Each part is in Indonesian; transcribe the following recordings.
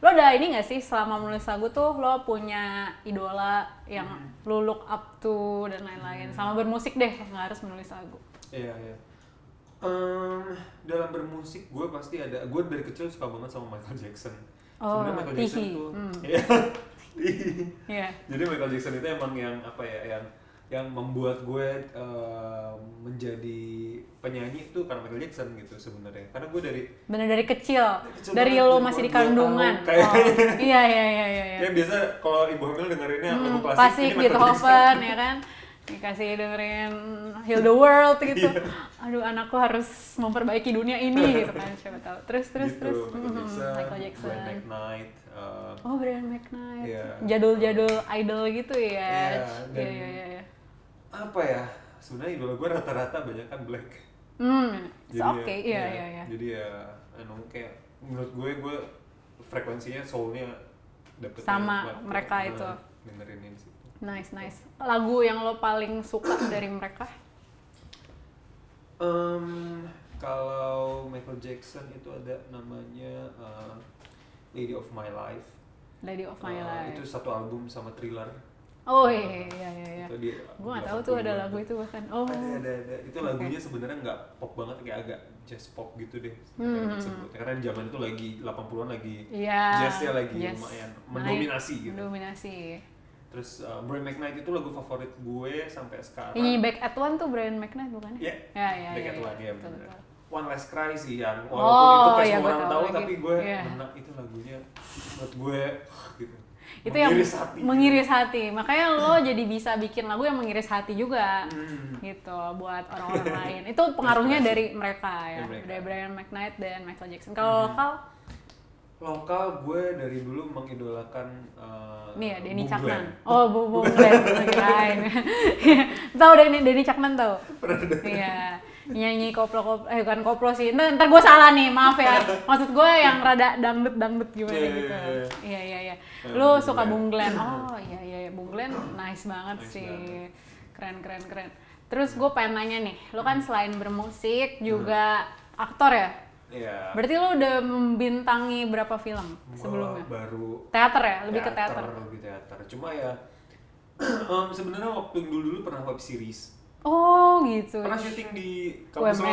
Lo ada ini nggak sih selama menulis lagu tuh lo punya idola yang lo look up to dan lain-lain? Sama bermusik deh, nggak harus menulis lagu. Iya, iya. Dalam bermusik gue pasti ada. Gue dari kecil suka banget sama Michael Jackson. Oh, Sebenarnya Michael Jackson tuh, iya. Yeah. Jadi Michael Jackson itu emang yang apa ya, yang membuat gue menjadi penyanyi itu karena Michael Jackson gitu sebenarnya. Karena gue bener dari kecil dari banget, lo dari masih di 2 tahun, kandungan. kayak Iya. ya biasa kalau ibu hamil dengerinnya lagu klasik Klasik ini gitu, Michael Jackson. Hoffen ya kan, dikasih dengerin Heal the World gitu. Aduh, anakku harus memperbaiki dunia ini gitu kan, siapa tahu. Terus Gitu, Michael Jackson. Brian McKnight. Oh, Brian McKnight. Iya. Jadul-jadul idol gitu ya. Iya, Iya. apa ya? Sebenarnya idola gue rata-rata banyak kan black. Oke, iya. Jadi ya, kayak menurut gue frekuensinya soulnya dapet Sama mereka itu. Dengerin ini sih. Nice. Lagu yang lo paling suka dari mereka? Kalau Michael Jackson itu ada namanya Lady of My Life. Lady of My Life. Itu satu album sama Thriller. Oh iya. Gue nggak tahu tuh ada lagu itu bahkan. Oh. Ada. Itu lagunya sebenarnya nggak pop banget, kayak agak jazz pop gitu deh. Disebut. Karena zaman itu lagi 80-an lagi jazznya lagi lumayan mendominasi gitu. Mendominasi. Terus Brian McKnight itu lagu favorit gue sampai sekarang. Ini Back at One tuh Brian McKnight bukan? Iya. Back at One ya benar. Betul. One Last Cry sih yang walaupun itu kayak semua orang tahu, tapi gue enak itu lagunya buat gue gitu. Itu mengiris hati. Makanya lo jadi bisa bikin lagu yang mengiris hati juga gitu buat orang-orang lain. Itu pengaruhnya dari mereka ya, dari Brian McKnight dan Michael Jackson. Kalau lokal gue dari dulu mengidolakan nih ya, Denny Caknan. Oh, Bung Glenn kirain. Tahu Denny Caknan tahu? Iya. Nyanyi koplo bukan koplo sih. Ntar gue salah nih, maaf ya. Maksud gue yang rada dangdut gimana gitu. Iya. Lu suka Bung Glenn. Oh, iya. Bung Glenn nice banget sih. Keren. Terus gue pengen nanya nih, lu kan selain bermusik juga aktor ya? Iya. Berarti lu udah membintangi berapa film sebelumnya? Baru teater ya, lebih ke teater. Lebih teater. Cuma ya sebenarnya waktu dulu pernah web series. Oh gitu. Pernah syuting di kampus lo.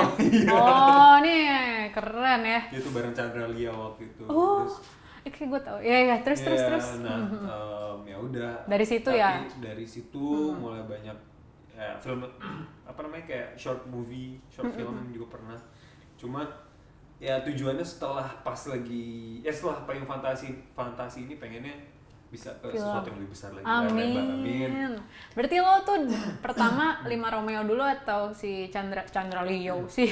Oh nih keren ya. Itu bareng Chandra Lia waktu itu. Oh. Kayak gue tau. Iya. Terus. Nah, ya udah. Dari situ ya. Dari situ mulai banyak film apa namanya kayak short film juga pernah. Cuma ya tujuannya setelah Payung Fantasi ini pengennya bisa ke sesuatu yang lebih besar lagi. Amin. Berarti lo tuh pertama 5 Romeo dulu atau si Chandra Leo si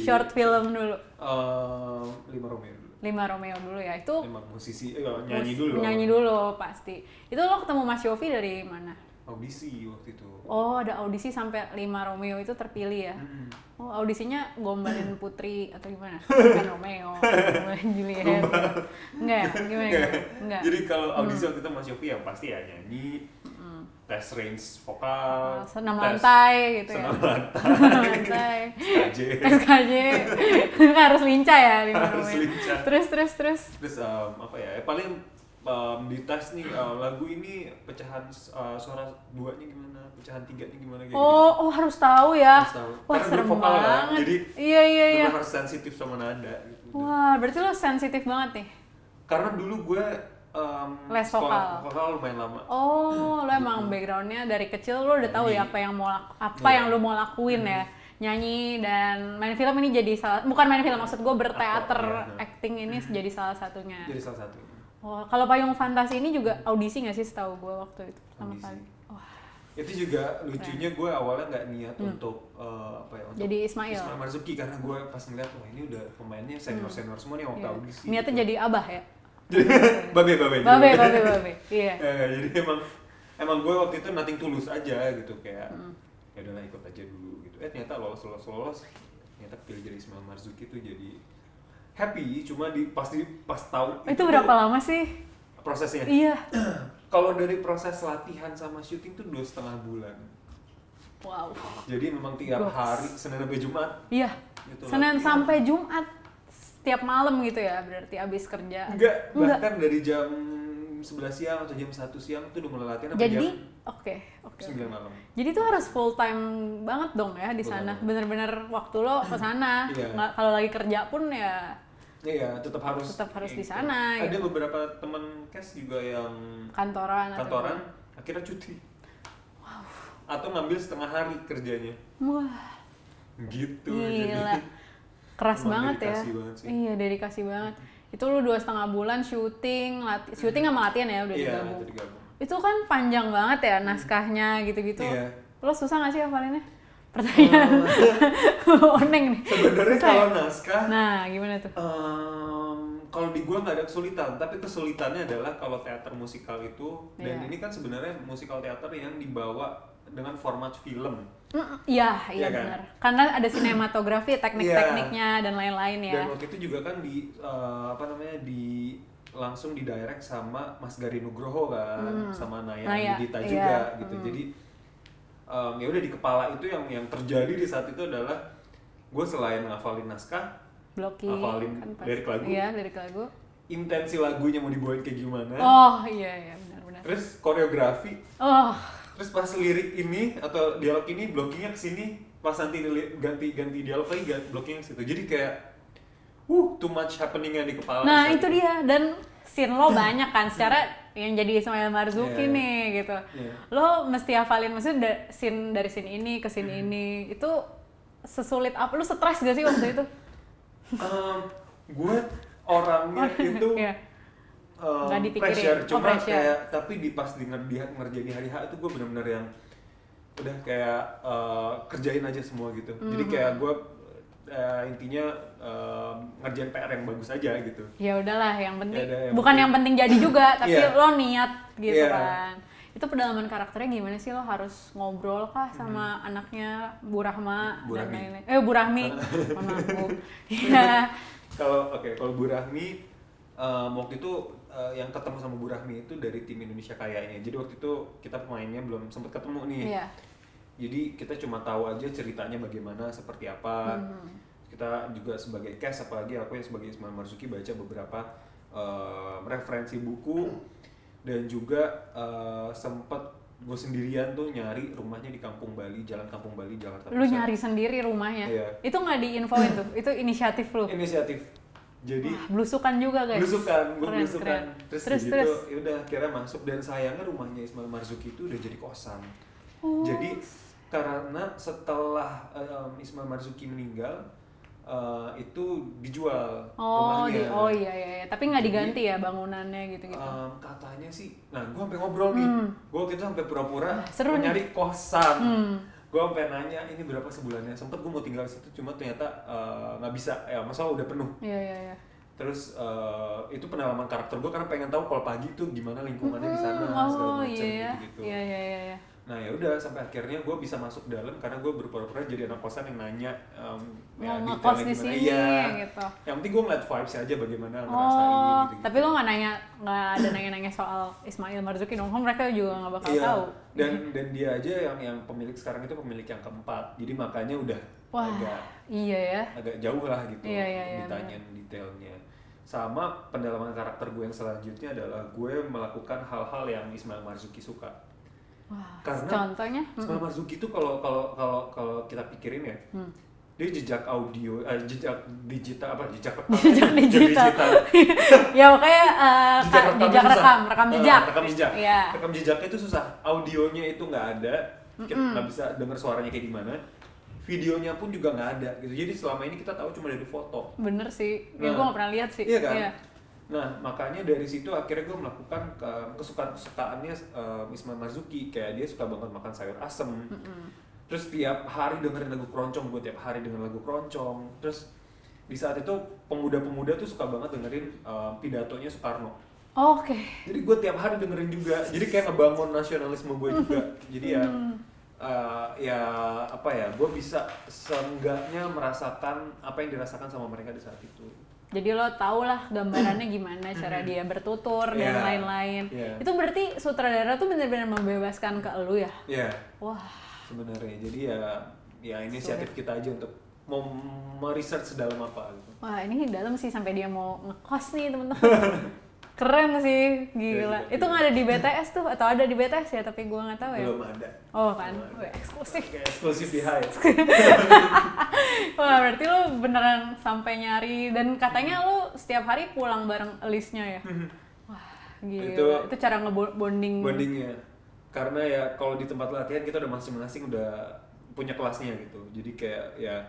short film dulu? 5 Romeo dulu ya. Itu emang musisi nyanyi dulu pasti. Itu lo ketemu Mas Yofi dari mana? Audisi waktu itu. Oh, ada audisi sampai 5 Romeo itu terpilih ya? Oh, audisinya gombalin Putri atau gimana? Bukan Romeo, gombalin Juliet. Enggak. Jadi kalau audisi waktu itu Mas Yofi yang pasti ya nyanyi, tes range vokal, senam lantai gitu ya. Senam lantai. SKJ. Harus lincah ya 5 Romeo. Harus lincah. Terus apa ya? Paling di tes nih lagu ini pecahan suara 2-nya gimana, pecahan 3-nya gimana gitu. Oh harus tahu ya. Wah, karena serem vokal banget. Kan, jadi iya. harus sensitif sama nada gitu. Wah, berarti lo sensitif banget nih. Karena dulu gue les vokal lumayan lama. Oh, lo emang backgroundnya dari kecil lo udah tahu ya apa yang lo mau lakuin ya. Nyanyi dan main film ini jadi bukan main film, maksud gue berteater, acting ini jadi salah satunya. Jadi salah satu. Oh, kalau Payung Fantasi ini juga audisi nggak sih setahu gue waktu itu pertama kali? Wah. Itu juga lucunya gue awalnya nggak niat untuk untuk jadi Ismail Marzuki, karena gue pas ngeliat wah ini udah pemainnya senior semua nih waktu audisi. Niatnya gitu. Jadi abah ya? Babe. Iya. Jadi emang gue waktu itu nothing tulus aja gitu, kayak ya udahlah ikut aja dulu gitu. Ternyata lolos. Ternyata pilih jadi Ismail Marzuki tuh jadi happy, cuma pas tahu itu berapa lama sih prosesnya? Iya. Kalau dari proses latihan sama syuting tuh 2,5 bulan. Wow. Jadi memang tiap hari Senin sampai Jumat. Iya. Gitu, Senin sampai Jumat setiap malam gitu ya berarti abis kerja? Enggak, bahkan dari jam 11 siang atau jam 1 siang tuh udah mulai latihan sampai Jadi, jam 9 malam. Jadi tuh harus full time banget dong ya di sana. Bener-bener waktu lo ke sana. Nggak, kalau lagi kerja pun ya. Iya, tetap harus di sana. Ada beberapa teman kes juga yang kantoran akhirnya cuti. Wow. Atau ngambil setengah hari kerjanya. Wah. Gitu. Gila. Keras banget ya. Banget sih. Iya, dedikasi banget. Itu lu 2,5 bulan syuting sama latihan ya udah digabung. Itu digabung. Itu kan panjang banget ya naskahnya gitu-gitu. Iya. Lo susah nggak sih hafalinnya? Pertanyaan oneng nih. Sebenarnya kalau naskah. Nah, gimana tuh? Kalau di gua nggak ada kesulitan, tapi kesulitannya adalah kalau teater musikal itu, dan ini kan sebenarnya musikal teater yang dibawa dengan format film. Iya kan? benar. Karena ada sinematografi, teknik-tekniknya dan lain-lain ya. Dan waktu itu juga kan langsung di direct sama Mas Gari Nugroho kan, sama Naya Yudita juga gitu. Jadi ya udah di kepala itu yang terjadi di saat itu adalah gue selain ngafalin naskah, ngafalin kan lirik lagu. Iya, lirik lagu. Intensi lagunya mau dibawain kayak gimana. Oh iya benar. Terus koreografi. Terus pas lirik ini atau dialog ini blockingnya ke sini, pas nanti ganti dialog lagi blockingnya ke situ. Jadi kayak too much happeningnya di kepala. Nah, itu dia. Dan scene lo banyak kan secara yang jadi Ismail Marzuki nih gitu. Lo mesti hafalin maksudnya scene dari scene ini ke scene ini. Itu sesulit apa? Lo stres gak sih waktu itu? Gue orangnya itu nggak dipikirin. Pressure, cuma kayak tapi pas ngerjain hari H itu gue benar-benar yang udah kayak kerjain aja semua gitu. Jadi kayak gue intinya ngerjain PR yang bagus aja gitu. Ya udahlah, yang penting yang penting jadi juga, tapi lo niat gitu kan. Itu pedalaman karakternya gimana sih? Lo harus ngobrol kah sama anaknya Bu Rahma dan lain-lain? Bu Rahmi. Iya. Kalau Bu Rahmi waktu itu yang ketemu sama Bu Rahmi itu dari tim Indonesia Kayanya. Jadi waktu itu kita pemainnya belum sempat ketemu nih. Iya. Jadi kita cuma tahu aja ceritanya bagaimana, seperti apa. Kita juga sebagai cast, apalagi aku yang sebagai Ismail Marzuki baca beberapa referensi buku dan juga sempat gue sendirian tuh nyari rumahnya di Kampung Bali, Jalan Kampung Bali, Jakarta Pusat. Lu nyari sendiri rumahnya? Iya. Itu nggak diinfoin tuh? Itu inisiatif lu? Inisiatif. Jadi belusukan juga guys. Belusukan. Terus ya udah akhirnya masuk, dan sayangnya rumahnya Ismail Marzuki itu udah jadi kosan. Jadi karena setelah Ismail Marzuki meninggal itu dijual rumahnya. Iya. Tapi nggak diganti ya bangunannya gitu. Katanya sih. Nah, gue sampai ngobrol nih. Gue waktu itu sampai pura-pura nyari kosan. Gue sampai nanya ini berapa sebulannya. Sempet gue mau tinggal di situ, cuma ternyata nggak bisa. Ya, masalah udah penuh. Iya. Terus itu pendalaman karakter gue karena pengen tahu kalau pagi tuh gimana lingkungannya di sana segala macam gitu. Iya. Nah ya udah sampai akhirnya gue bisa masuk dalam karena gue berpura-pura jadi anak kosan yang nanya mau ngekos di sini gitu. Yang penting gue ngeliat vibes aja bagaimana ngerasain gitu. Tapi lo nggak ada nanya soal Ismail Marzuki dong, mereka juga nggak bakal tahu. Dan dia aja yang pemilik sekarang itu pemilik yang keempat, jadi makanya udah agak jauh lah gitu ditanyain detailnya. Sama pendalaman karakter gue yang selanjutnya adalah gue melakukan hal-hal yang Ismail Marzuki suka. Wah, karena contohnya Ismail Marzuki itu kalau kita pikirin ya, dia jejak audio, jejak digital jejak digital. Ya makanya rekam jejak. Yeah. Rekam jejaknya itu susah, audionya itu nggak ada, kita nggak bisa dengar suaranya kayak gimana. Videonya pun juga nggak ada gitu. Jadi selama ini kita tahu cuma dari foto. Bener sih, gue nggak pernah lihat sih. Iya kan? Iya. Nah, makanya dari situ akhirnya gue melakukan kesukaannya Ismail Marzuki. Kayak dia suka banget makan sayur asem. Terus tiap hari dengerin lagu keroncong, gue tiap hari dengerin lagu keroncong. Terus di saat itu pemuda-pemuda tuh suka banget dengerin pidatonya Soekarno. Oke. Jadi gue tiap hari dengerin juga. Jadi kayak ngebangun nasionalisme gue juga. Jadi gue bisa seenggaknya merasakan apa yang dirasakan sama mereka di saat itu. Jadi lo tau lah gambarannya gimana cara dia bertutur dan lain-lain. Itu berarti sutradara tuh benar-benar membebaskan ke lo ya? Iya. Wah. Sebenarnya jadi ya inisiatif kita aja untuk mau meresearch sedalam apa gitu. Wah ini dalam sih sampai dia mau ngekos nih teman-teman. Keren sih, gila. Itu nggak ada di BTS tuh atau ada di BTS ya? Tapi gue nggak tahu ya. Belum ada. Oh kan, eksklusif. Kayak eksklusif di Hype. Wah berarti lu beneran sampai nyari dan katanya lu setiap hari pulang bareng listnya ya? Wah gila. Itu cara ngebonding. Bondingnya, karena ya kalau di tempat latihan kita udah masing-masing udah punya kelasnya gitu. Jadi kayak ya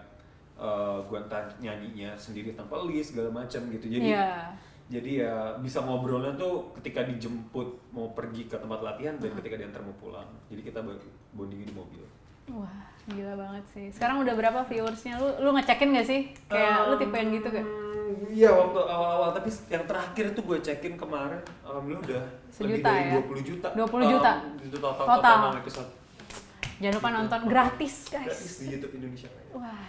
gue nyanyinya sendiri tanpa list segala macam gitu. Jadi ya bisa ngobrolnya tuh ketika dijemput mau pergi ke tempat latihan dan ketika diantar mau pulang. Jadi kita bondingnya di mobil. Wah, gila banget sih. Sekarang udah berapa viewersnya? Lu ngecekin gak sih? Kayak lu tipe yang gitu gak? Iya waktu awal-awal, tapi yang terakhir tuh gue cekin kemarin, alhamdulillah udah lebih dari ya? 20 juta. 20 juta? Total episode. Jangan lupa nonton gratis guys. Gratis di YouTube Indonesia. Wah,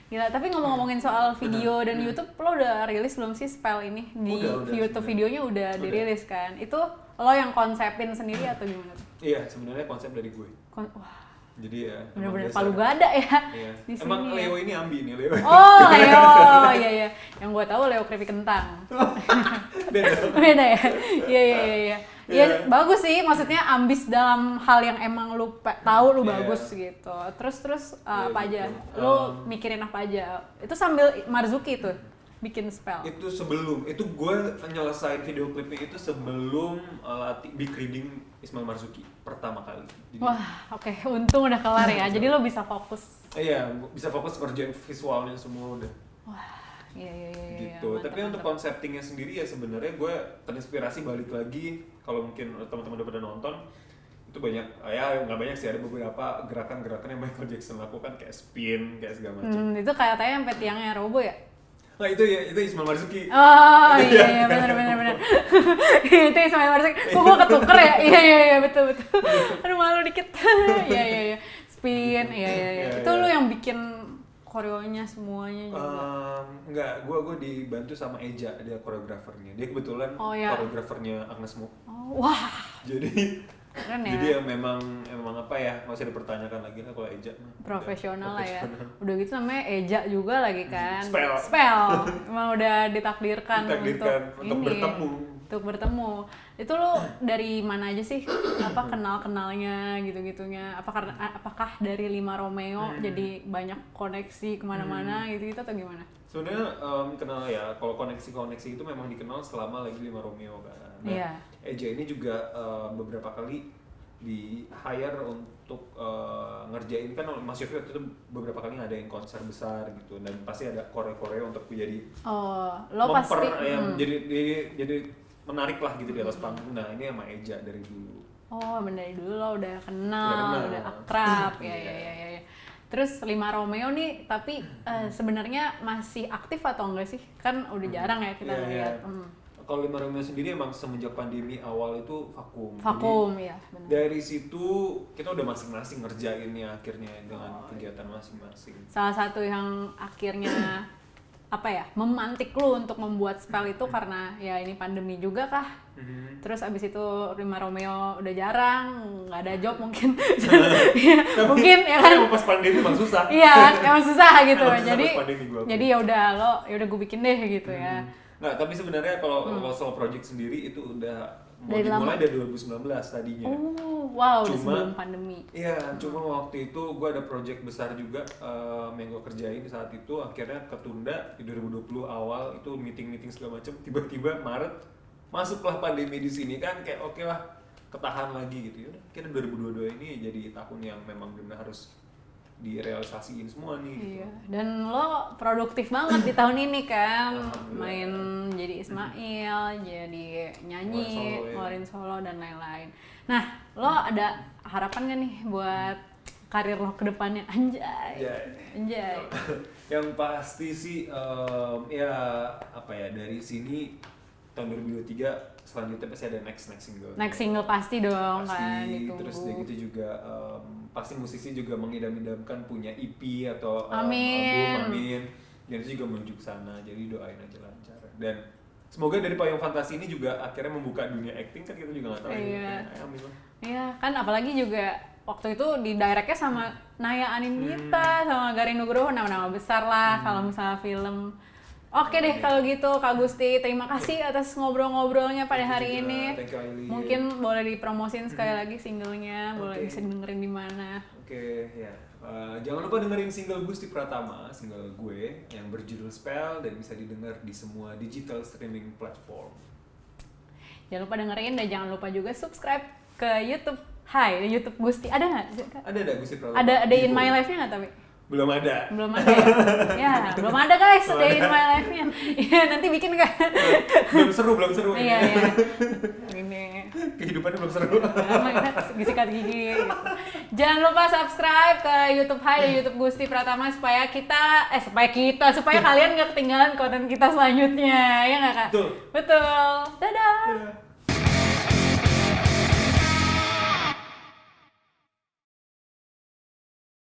gila. Tapi ngomongin soal video dan YouTube, lo udah rilis belum sih Spell ini? Di YouTube videonya udah dirilis kan? Itu lo yang konsepin sendiri atau gimana? Iya, sebenarnya konsep dari gue. Wah. Jadi ya bener-bener palu gada ya. Iya. Di sini. Emang Leo ini ambi nih Leo. Oh Leo, iya. Yang gue tahu Leo keripik kentang. Beda ya. Iya. Iya bagus sih, maksudnya ambis dalam hal yang emang lu tahu lu bagus gitu. Terus apa aja? Lu mikirin apa aja? Itu sambil Marzuki tuh bikin Spell. Itu sebelum, itu gue nyelesain video klipnya itu sebelum big reading Ismail Marzuki pertama kali. Jadi, wah, oke. Untung udah kelar ya. Jadi lo bisa fokus. Iya, bisa fokus ngerjain visualnya semua udah. Wah, iya. Gitu. Tapi untuk konseptingnya sendiri ya sebenarnya gue terinspirasi balik lagi. Kalau mungkin teman-teman udah pada nonton, itu banyak, ya nggak banyak sih, ada beberapa gerakan-gerakan yang Michael Jackson lakukan kayak spin, kayak segala macam. Itu kayak katanya sampai tiangnya robo ya? Nah itu Ismail Marzuki. Oh iya benar. Itu Ismail Marzuki. Kok gue ketuker ya? Iya betul. Aduh malu dikit. Iya. Spin, iya. Itu lu yang bikin koreonya semuanya juga? Enggak, gue dibantu sama Eja, dia koreografernya. Dia kebetulan koreografernya Agnes Mo. Oh, wah. Jadi keren ya? Jadi yang memang apa ya, nggak usah dipertanyakan lagi lah kalau Eja. Profesional lah ya. Udah gitu namanya Eja juga lagi kan. Spell. Emang udah ditakdirkan untuk bertemu. Itu lo dari mana aja sih? Apa kenalnya gitu-gitunya? Apakah dari Lima Romeo jadi banyak koneksi kemana-mana gitu atau gimana? Sebenarnya kenal ya, kalau koneksi itu memang dikenal selama lagi Lima Romeo kan. Nah, Eja ini juga beberapa kali di hire untuk ngerjain kan Mas Yofi waktu itu beberapa kali ngadain konser besar gitu, dan pasti ada Korea untuk jadi jadi menarik lah gitu di atas panggung. Nah ini sama Eja dari dulu. Oh dari dulu lo udah kenal. Udah akrab ya. Terus Lima Romeo nih, tapi sebenarnya masih aktif atau enggak sih? Kan udah jarang ya kita lihat. Kalau Lima Romeo sendiri emang semenjak pandemi awal itu vakum. Jadi, ya benar. Dari situ kita udah masing-masing ngerjainnya akhirnya dengan kegiatan masing-masing. Salah satu yang akhirnya memantik lu untuk membuat Spell itu karena ya ini pandemi juga kah? Terus abis itu Lima Romeo udah jarang, nggak ada job mungkin. Mungkin ya kan. Pas pandemi emang susah. Iya, emang susah gitu. Jadi ya udah gue bikin deh gitu ya. Nah, tapi sebenarnya kalau soal project sendiri itu udah dimulai dari 2019 tadinya. Oh, wow, sebelum pandemi. Iya, cuma waktu itu gue ada project besar juga yang gue kerjain saat itu, akhirnya ketunda di 2020 awal, itu meeting segala macam, tiba-tiba Maret masuklah pandemi di sini kan, kayak oke lah, ketahan lagi gitu ya. Kira 2022 ini jadi tahun yang memang benar harus direalisasiin semua nih. Iya. Dan lo produktif banget di tahun ini kan, main jadi Ismail, jadi nyanyi, ngeluarin solo dan lain-lain. Nah, lo ada harapan gak nih buat karir lo ke depannya? Anjay. Yang pasti sih dari sini tahun 2023 selanjutnya pasti ada next single. Next single pasti dong kan. Terus dari gitu juga pasti musisi juga mengidam-idamkan punya EP atau album. Amin. Dan itu juga menuju ke sana. Jadi doain aja lancar. Dan semoga dari Payung Fantasi ini juga akhirnya membuka dunia acting, kan kita juga nggak tahu. Iya. Amin lah. Iya kan, apalagi juga waktu itu di directnya sama Naya Anindita sama Garin Nugroho, nama-nama besar lah kalau misalnya film. Oke deh kalau gitu Kak Gusti, terima kasih atas ngobrol-ngobrolnya pada hari ini. Mungkin boleh dipromosin sekali lagi singlenya, boleh bisa dengerin di mana. Oke, ya. Jangan lupa dengerin single Gusti Pratama, single gue yang berjudul Spell dan bisa didengar di semua digital streaming platform. Jangan lupa dengerin dan jangan lupa juga subscribe ke YouTube. Hai, YouTube Gusti ada nggak? Ada Gusti Pratama. Ada In My Life-nya nggak tapi? Belum ada ya belum ada guys, Day in My Life-nya. Iya, nanti bikin kan. belum seru iya ini kehidupannya belum seru. sikat gigi gitu. Jangan lupa subscribe ke YouTube Hai dan YouTube Gusti Pratama supaya kalian nggak ketinggalan konten kita selanjutnya, ya nggak Kak? Betul. Dadah.